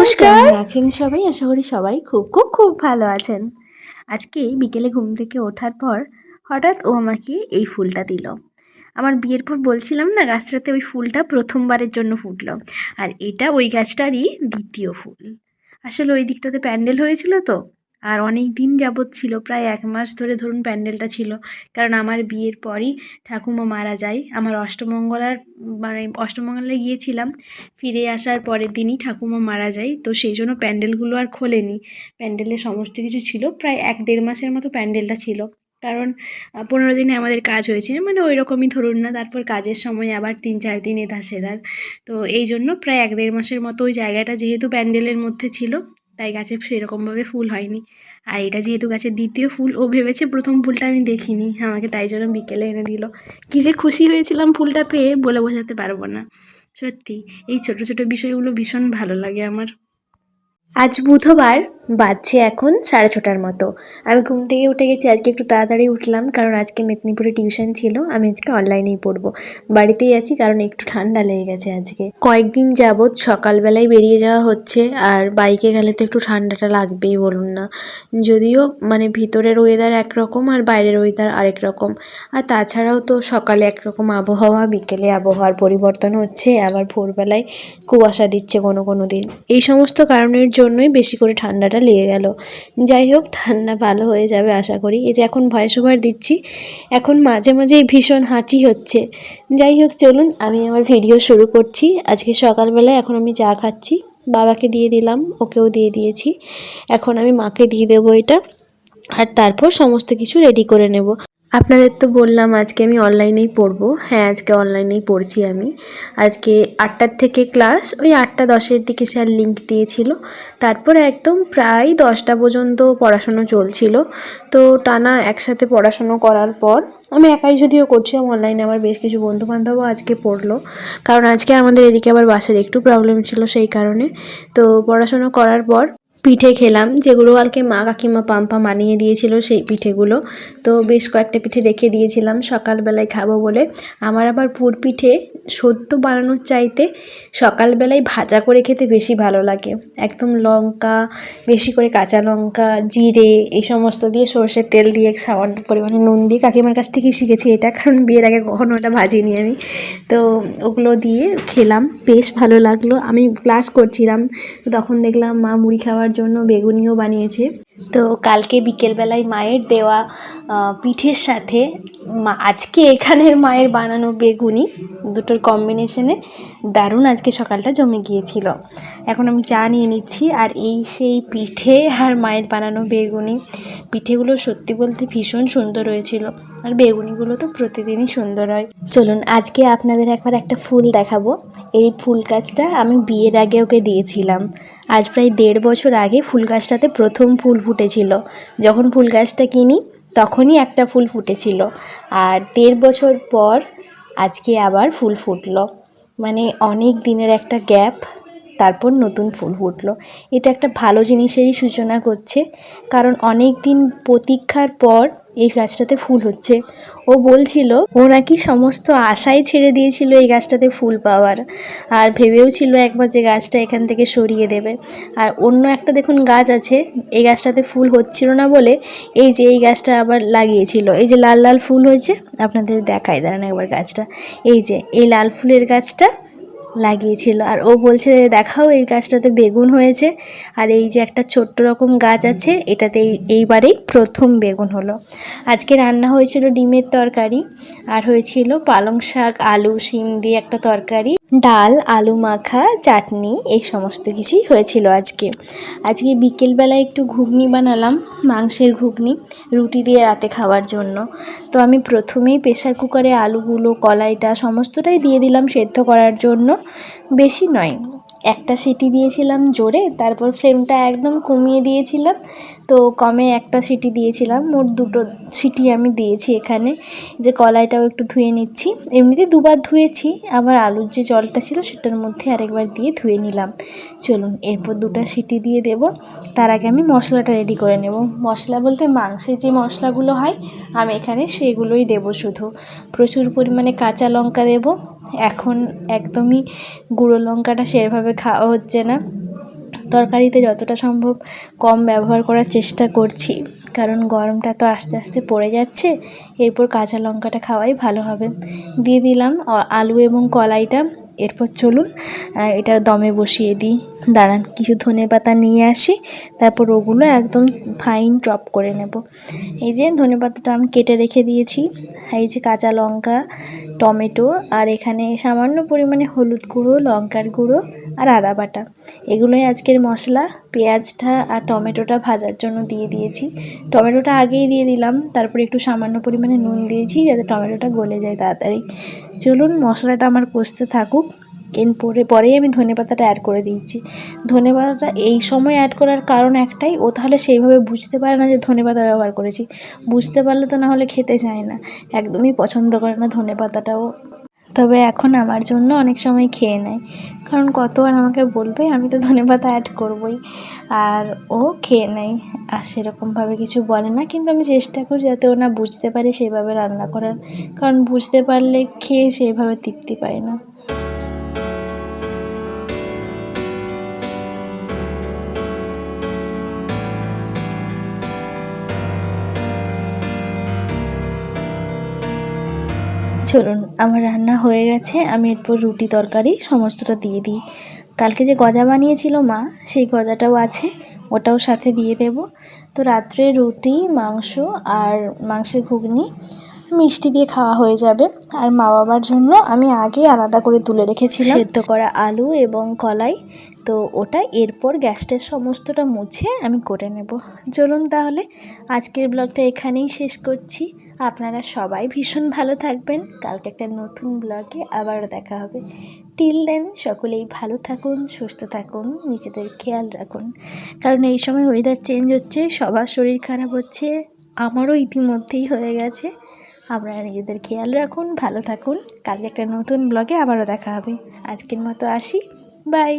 নমস্কার। কেমন আছেন সবাই? আশা করি সবাই খুব খুব খুব ভালো আছেন। আজকে বিকেলে ঘুম থেকে ওঠার পর হঠাৎ ও আমাকে এই ফুলটা দিল। আমার বিয়ের পর বলছিলাম না, গাছটাতে ওই ফুলটা প্রথমবারের জন্য ফুটলো, আর এটা ওই গাছটারই দ্বিতীয় ফুল। আসলে ওই দিকটাতে প্যান্ডেল হয়েছিল তো, আর অনেক দিন যাবৎ ছিল, প্রায় 1 মাস ধরে ধরুন প্যান্ডেলটা ছিল। কারণ আমার বিয়ের পরই ঠাকুমা মারা যায়। আমার অষ্টমঙ্গলার মানে অষ্টমঙ্গলায় গিয়েছিলাম, ফিরে আসার পরের দিনই ঠাকুমা মারা যায়। তো সেই জন্য প্যান্ডেলগুলো আর খোলেনি। প্যান্ডেলের সমস্ত কিছু ছিল, প্রায় 1-1.5 মাসের মতো প্যান্ডেলটা ছিল। কারণ 15 দিনে আমাদের কাজ হয়েছে, মানে ওই রকমই ধরুন না। তারপর কাজের সময় আবার 3-4 দিন এধার সেধার। তো এই জন্য প্রায় 1-1.5 মাসের মতো ওই জায়গাটা যেহেতু প্যান্ডেলের মধ্যে ছিল, তাই গাছে সেরকমভাবে ফুল হয়নি। আর এটা যেহেতু গাছের দ্বিতীয় ফুল, ও ভেবেছে প্রথম ফুলটা আমি দেখিনি আমাকে, তাই জন্য বিকেলে এনে দিল। কী যে খুশি হয়েছিলাম ফুলটা পেয়ে, বলে বোঝাতে পারবো না। সত্যি এই ছোট ছোট বিষয়গুলো ভীষণ ভালো লাগে আমার। আজ বুধবার, বাজছে এখন 6:30টার মতো। আমি ঘুম থেকে উঠে গেছি, আজকে একটু তাড়াতাড়ি উঠলাম কারণ আজকে মেদিনীপুরে টিউশন ছিল। আমি আজকে অনলাইনেই পড়বো, বাড়িতেই আছি কারণ একটু ঠান্ডা লেগে গেছে আজকে। কয়েকদিন যাবৎ সকালবেলায় বেরিয়ে যাওয়া হচ্ছে, আর বাইকে গেলে তো একটু ঠান্ডাটা লাগবেই বলুন না। যদিও মানে ভিতরের ওয়েদার একরকম আর বাইরের ওয়েদার আরেক রকম। আর তাছাড়াও তো সকালে একরকম আবহাওয়া, বিকেলে আবহাওয়ার পরিবর্তন হচ্ছে, আবার ভোরবেলায় কুয়াশা দিচ্ছে কোনো কোনো দিন। এই সমস্ত কারণের জন্যই বেশি করে ঠান্ডাটা লেগে গেল। যাই হোক, ঠান্ডা ভালো হয়ে যাবে আশা করি। এই যে এখন ভয়েস ওভার দিচ্ছি, এখন মাঝে মাঝেই ভীষণ হাঁচি হচ্ছে। যাই হোক, চলুন আমি আমার ভিডিও শুরু করছি। আজকে সকালবেলায় এখন আমি চা খাচ্ছি, বাবাকে দিয়ে দিলাম, ওকেও দিয়ে দিয়েছি। এখন আমি মাকে দিয়ে দেবো এটা, আর তারপর সমস্ত কিছু রেডি করে নেব। আপনাদের তো বললাম আজকে আমি অনলাইনেই পড়বো। হ্যাঁ, আজকে অনলাইনেই পড়ছি আমি। আজকে 8টার থেকে ক্লাস, ওই 8টা 10-এর দিকে স্যার লিঙ্ক দিয়েছিল। তারপর একদম প্রায় 10টা পর্যন্ত পড়াশুনো চলছিল। তো টানা একসাথে পড়াশুনো করার পর আমি একাই যদিও করছিলাম অনলাইনে, আমার বেশ কিছু বন্ধুবান্ধবও আজকে পড়লো। কারণ আজকে আমাদের এদিকে আবার বাসের একটু প্রবলেম ছিল, সেই কারণে। তো পড়াশুনো করার পর পিঠে খেলাম, যেগুলো কালকে মা কাকিমা পাম্পা বানিয়ে দিয়েছিল সেই পিঠেগুলো। তো বেশ কয়েকটা পিঠে রেখে দিয়েছিলাম সকালবেলায় খাবো বলে। আমার আবার পুর পিঠে সদ্য বানানোর চাইতে সকালবেলায় ভাজা করে খেতে বেশি ভালো লাগে। একদম লঙ্কা, বেশি করে কাঁচা লঙ্কা, জিরে, এই সমস্ত দিয়ে সর্ষের তেল দিয়ে সামান্য পরিমাণে নুন দিয়ে কাকিমার কাছ থেকেই শিখেছি এটা, কারণ বিয়ের আগে কখনো ওটা ভাজিনি আমি। তো ওগুলো দিয়ে খেলাম, বেশ ভালো লাগলো। আমি ক্লাস করছিলাম, তখন দেখলাম মা মুড়ি খাওয়ার জন্য বেগুনিও বানিয়েছে। তো কালকে বিকেলবেলায় মায়ের দেওয়া পিঠের সাথে আজকে এখানের মায়ের বানানো বেগুনি, দুটোর কম্বিনেশনে দারুণ আজকে সকালটা জমে গিয়েছিল। এখন আমি চা নিয়ে নিচ্ছি, আর এই সেই পিঠে আর মায়ের বানানো বেগুনি। পিঠেগুলো সত্যি বলতে ভীষণ সুন্দর হয়েছিল, আর বেগুনিগুলো তো প্রতিদিনই সুন্দর হয়। চলুন আজকে আপনাদের একবার একটা ফুল দেখাবো। এই ফুল গাছটা আমি বিয়ের আগে ওকে দিয়েছিলাম। আজ প্রায় 1.5 বছর আগে ফুল গাছটাতে প্রথম ফুল ফুটেছিল। যখন ফুল গাছটা কিনি তখনই একটা ফুল ফুটেছিল, আর 1.5 বছর পর আজকে আবার ফুল ফুটলো। মানে অনেক দিনের একটা গ্যাপ, তারপর নতুন ফুল ফুটলো। এটা একটা ভালো জিনিসেরই সূচনা করছে, কারণ অনেক দিন প্রতীক্ষার পর এই গাছটাতে ফুল হচ্ছে। ও বলছিল ও নাকি সমস্ত আশাই ছেড়ে দিয়েছিল এই গাছটাতে ফুল পাওয়ার, আর ভেবেও ছিল একবার যে গাছটা এখান থেকে সরিয়ে দেবে। আর অন্য একটা দেখুন গাছ আছে, এই গাছটাতে ফুল হচ্ছিল না বলে এই যে এই গাছটা আবার লাগিয়েছিল। এই যে লাল লাল ফুল হয়েছে, আপনাদের দেখাই দাঁড়ান একবার গাছটা। এই যে এই লাল ফুলের গাছটা লাগিয়েছিল, আর ও বলছে দেখাও এই গাছটাতে বেগুন হয়েছে। আর এই যে একটা ছোট্ট রকম গাছ আছে, এটাতে এইবারেই প্রথম বেগুন হলো। আজকে রান্না হয়েছিল ডিমের তরকারি, আর হয়েছিল পালং শাক, আলু, শিম দিয়ে একটা তরকারি, ডাল, আলু মাখা, চাটনি, এই সমস্ত কিছুই হয়েছিল আজকে। আজকে বিকেলবেলায় একটু ঘুগনি বানালাম, মাংসের ঘুগনি, রুটি দিয়ে রাতে খাওয়ার জন্য। তো আমি প্রথমেই প্রেসার কুকারে আলুগুলো, কলাইটা সমস্তটাই দিয়ে দিলাম সেদ্ধ করার জন্য। বেশি নয়, একটা সিটি দিয়েছিলাম জোরে, তারপর ফ্লেমটা একদম কমিয়ে দিয়েছিলাম। তো কমে একটা সিটি দিয়েছিলাম, মোট 2টো সিটি আমি দিয়েছি এখানে। যে কলাইটাও একটু ধুয়ে নিচ্ছি, এমনিতে 2বার ধুয়েছি, আবার আলুর যে জলটা ছিল সেটার মধ্যে আরেকবার দিয়ে ধুয়ে নিলাম। চলুন এরপর 2টা সিটি দিয়ে দেব। তার আগে আমি মশলাটা রেডি করে নেব। মশলা বলতে মাংসের যে মশলাগুলো হয় আমি এখানে সেগুলোই দেব শুধু। প্রচুর পরিমাণে কাঁচা লঙ্কা দেব। এখন একদমই গুঁড়ো লঙ্কাটা সেভাবে খাওয়া হচ্ছে না, তরকারিতে যতটা সম্ভব কম ব্যবহার করার চেষ্টা করছি, কারণ গরমটা তো আস্তে আস্তে পড়ে যাচ্ছে। এরপর কাঁচা লঙ্কাটা খাওয়াই ভালো হবে। দিয়ে দিলাম আলু এবং কলাইটা। এরপর চলুন এটা দমে বসিয়ে দিই। দাঁড়ান, কিছু ধনেপাতা নিয়ে আসি, তারপর ওগুলো একদম ফাইন চপ করে নেব। এই যে ধনেপাতাটা আমি কেটে রেখে দিয়েছি, এই যে কাঁচা লঙ্কা, টমেটো, আর এখানে সামান্য পরিমাণে হলুদ গুঁড়ো, লঙ্কার গুঁড়ো আর আদা বাটা, এগুলোই আজকের মশলা। পেঁয়াজটা আর টমেটোটা ভাজার জন্য দিয়ে দিয়েছি। টমেটোটা আগেই দিয়ে দিলাম, তারপরে একটু সামান্য পরিমাণে নুন দিয়েছি যাতে টমেটোটা গলে যায় তাড়াতাড়ি। চলুন মশলাটা আমার কষতে থাকুক। পরেই আমি ধনেপাতাটা অ্যাড করে দিয়েছি। ধনেপাতাটা এই সময় অ্যাড করার কারণ একটাই, ও তাহলে সেইভাবে বুঝতে পারে না যে ধনেপাতা ব্যবহার করেছি। বুঝতে পারলে তো না হলে খেতে চায় না, একদমই পছন্দ করে না ধনেপাতাটাও। তবে এখন আমার জন্য অনেক সময় খেয়ে নেয়, কারণ কত আর আমাকে বলবে, আমি তো ধনেপাতা অ্যাড করবই। আর ও খেয়ে নেয়, আর সেরকমভাবে কিছু বলে না, কিন্তু আমি চেষ্টা করি যাতে ও না বুঝতে পারে সেভাবে রান্না করার, কারণ বুঝতে পারলে খেয়ে সেভাবে তৃপ্তি পায় না। চলুন আমার রান্না হয়ে গেছে, আমি এরপর রুটি তরকারি সমস্তটা দিয়ে দিই। কালকে যে গজা বানিয়েছিল মা, সেই গজাটাও আছে, ওটাও সাথে দিয়ে দেব। তো রাত্রে রুটি, মাংস আর মাংসের ঘুগনি, মিষ্টি দিয়ে খাওয়া হয়ে যাবে। আর মা বাবার জন্য আমি আগে আলাদা করে তুলে রেখেছিলাম সেদ্ধ করা আলু এবং কলাই, তো ওটা এরপর গ্যাসটার সমস্তটা মুছে আমি করে নেব। চলুন তাহলে আজকের ব্লগটা এখানেই শেষ করছি। আপনারা সবাই ভীষণ ভালো থাকবেন, কালকে একটা নতুন ব্লগে আবারও দেখা হবে। টিল দেন সকলেই ভালো থাকুন, সুস্থ থাকুন, নিজেদের খেয়াল রাখুন, কারণ এই সময় ওয়েদার চেঞ্জ হচ্ছে, সবার শরীর খারাপ হচ্ছে, আমারও ইতিমধ্যেই হয়ে গেছে। আপনারা নিজেদের খেয়াল রাখুন, ভালো থাকুন, কালকে একটা নতুন ব্লগে আবারও দেখা হবে। আজকের মতো আসি, বাই।